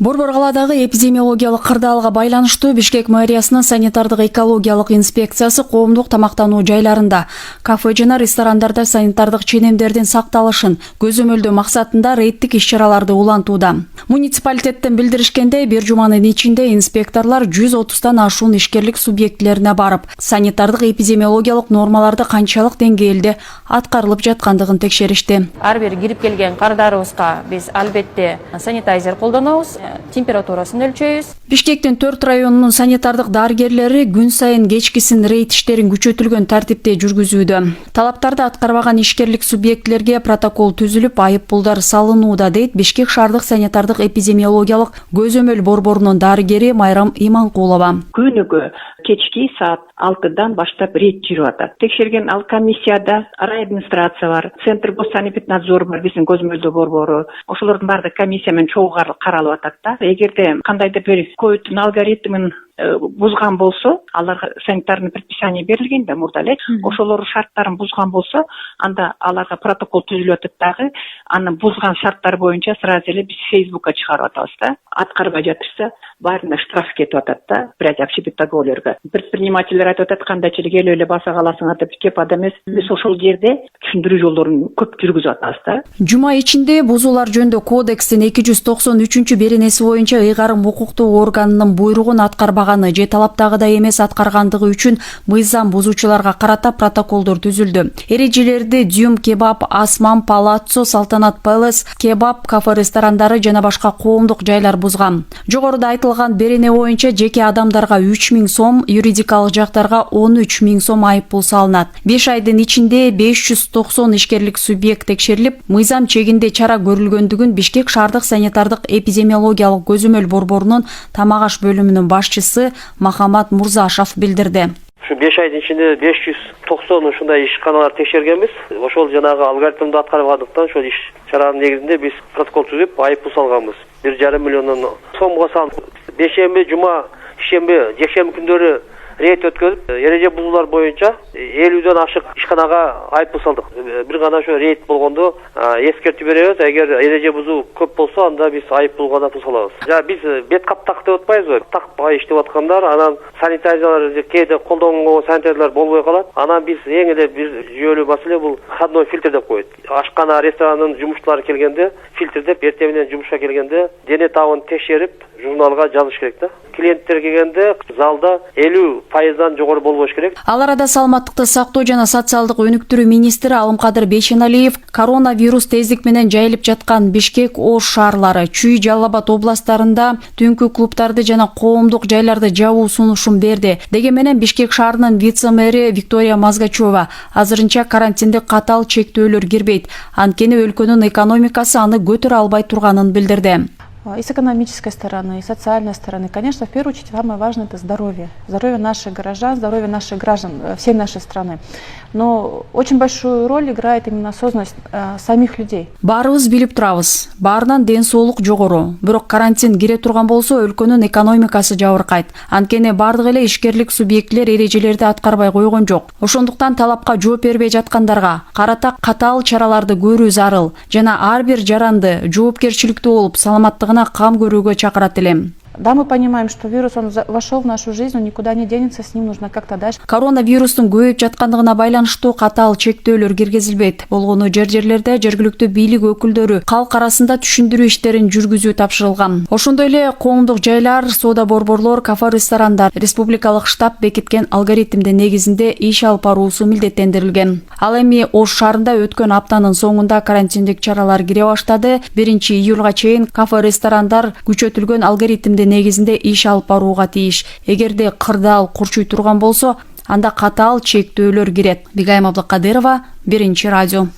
Борбор калаадагы эпидемиологиялык кырдаалга байланыштуу Бишкек мэриясынын санитардык экологиялык инспекциясы коомдук тамактануу жайларында, кафе жана ресторандарда санитардык ченемдердин сакталышын көзөмөлдөө максатында рейдтик иш-чараларды улантууда. Муниципалитеттен билдиришкендей, бир жуманын ичинде инспекторлор 130тан ашуун ишкерлик субъектилерине барып, санитардык эпидемиологиялык нормаларды канчалык деңгээлде аткарылып жаткандыгын текшеришти. Ар бир кирип келген кардарыбызга биз албетте санитайзер колдонобуз, температурасын өлчөйбүз. Бишкектин 4 районунун санитардык дарыгерлери күн сайын кечкисин рейд иштерин күчөтүлгөн тартипте жүргүзүүдө. Талаптарды аткарбаган ишкерлик субъектилерге протокол түзүлүп, айып пулдар салынууда, дейт Бишкек шаардык санитардык эпидемиологиялык көзөмөл борборунун дарыгери Майрам Иманкулова. Күнүгө кечки саат 6-дан баштап рейд жүрүп атат. Текшерген ал комиссияда райадминистрация бар, центр госсанэпиднадзор бар, биздин көзөмөлдөө борбору. Ошолордун баардыгы комиссия менен чогуу каралып атат да. Эгерде кандайдыр бир коюттун алгоритмин бузган болсо, аларга санитарный предписание берилген да мурда эле, ошолор шарттарын бузган болсо, анда аларга протокол түзүлүп атат дагы, анын бузган шарттар боюнча сразу эле биз Фейсбукка чыгарып атабыз да. Аткарбай жатышса, баарына штраф кетип атат да, бирок общепит договорлорго. Предпринимательдер айтып атат, кандайчылык эле баса каласың деп кеп ада эмес. Биз ошол жерде түшүндүрүү жолдорун көп жүргүзүп атабыз да. Жума ичинде бузуулар жөнүндө кодекстин 293-беренеси боюнча ыйгарым укуктуу органынын буйругун аткарбаганы же талаптагыдай эмес аткаргандыгы үчүн мыйзам бузуучуларга карата протоколдор түзүлдү. Эрежелерди Дюм кебаб, Асман Палаццо, Салтанат Пэлес, кебаб, кафе ресторандары жана башка коомдук жайлар бузган. Жогоруда айтылган берене боюнча жеке адамдарга 3000 сом, юридикалык жактарга 13000 сом айып пул салынат. 5 айдын ичинде 590 ишкерлик субъект текшерилип, мыйзам чегинде чара көрүлгөндүгүн Бишкек шаардык санитардык эпидемиологиялык көзөмөл борборунун тамак аш бөлүмүнүн башчысы Махамат Мурзашев билдирди. Şu 5 айдын ичинде 590 ушундай ишканалар текшергенбиз. Ошол жанагы алгоритмди аткарбагандыктан ошол иш чаранын негизинде биз протокол түзүп, айып пул салганбыз. 1,5 миллион сомго салып, бешемби, жума, ишемби, жекшемби күндөрү рейд өткөзүп, эреже бузуулар боюнча 50ден ашык ишканага айып пул салдык. Бир гана ошо рейд болгондо эскертүү беребиз. Эгер эреже бузуу көп болсо, анда биз айып пул гана пул салабыз. Биз бет каптак деп атпайбызбы? Такпай иштеп аткандар, анан санитайзерлер кээде колдонгон санитайзерлер болбой калат. Анан биз эң эле бир жүйөлүү маселе бул входной фильтр деп коет. Ашкана, ресторанын жумушчулары келгенде фильтр деп, эртең менен жумушка келгенде дене табын текшерип, журналга жазыш керек да. Клиенттер келгенде залда 50%дан жогору болбош керек. Ал арада саламаттыкты сактоо жана социалдык өнүктүрүү министри Алымкадыр Бейшеналиев коронавирус тездик менен жайылып жаткан Бишкек, Ош шаарлары, Чүй, Жалал Абад областарында түнкү клубтарды жана коомдук жайларды жабуу сунушун берди. Деген менен Бишкек шаарынын вице-мэри Виктория Мазгачева азырынча карантиндик катаал чектөөлөр кирбейт. Анткени өлкөнүн экономикасы аны көтөрө албай турганын билдирди. И с экономической стороны, и с социальной стороны, конечно, в первую очередь самое важное – это здоровье. Здоровье наших горожан, здоровье наших граждан, всей нашей страны. Но очень большую роль играет именно осознанность самих людей. Баарыбыз билип турабыз, баарынан ден соолук жогору. Бирок карантин кире турган болсо, өлкөнүн экономикасы жабыркайт. Анткени бардык эле ишкерлик субъектилер эрежелерди аткарбай койгон жок. Ошондуктан талапка жооп бербей жаткандарга карата катаал чараларды көрүү зарыл жана ар бир жаранды жоопкерчиликтүү болуп, саламаттыгына кам көрүүгө чакырат элем. Да, мы понимаем, что вирус, он вошел в нашу жизнь, он никуда не денется, с ним нужно как-то дальше. Коронавирустун көбөйүп жаткандыгына байланыштуу катаал чектөөлөр киргизилбейт. Болгону жерлерде жергиликтүү бийлик өкүлдөрү калк арасында түшүндүрүү иштерин жүргүзүү тапшырылган. Ошондой эле коомдук жайлар, соода борборлор, кафе ресторандар республикалык штаб бекиткен алгоритмдин негизинде иш алып баруусу милдеттендирилген. Ал эми Ош шаарында өткөн аптанын соңунда карантиндик чаралар кире баштады. 1-июлга чейин кафе ресторандар күчөтүлгөн алгоритмдин негизинде иш алып барууга тийиш. Эгерде кырдаал курчуй турган болсо, анда катаал чектөөлөр кирет. Бигайым Абдыкадырова, 1 радио.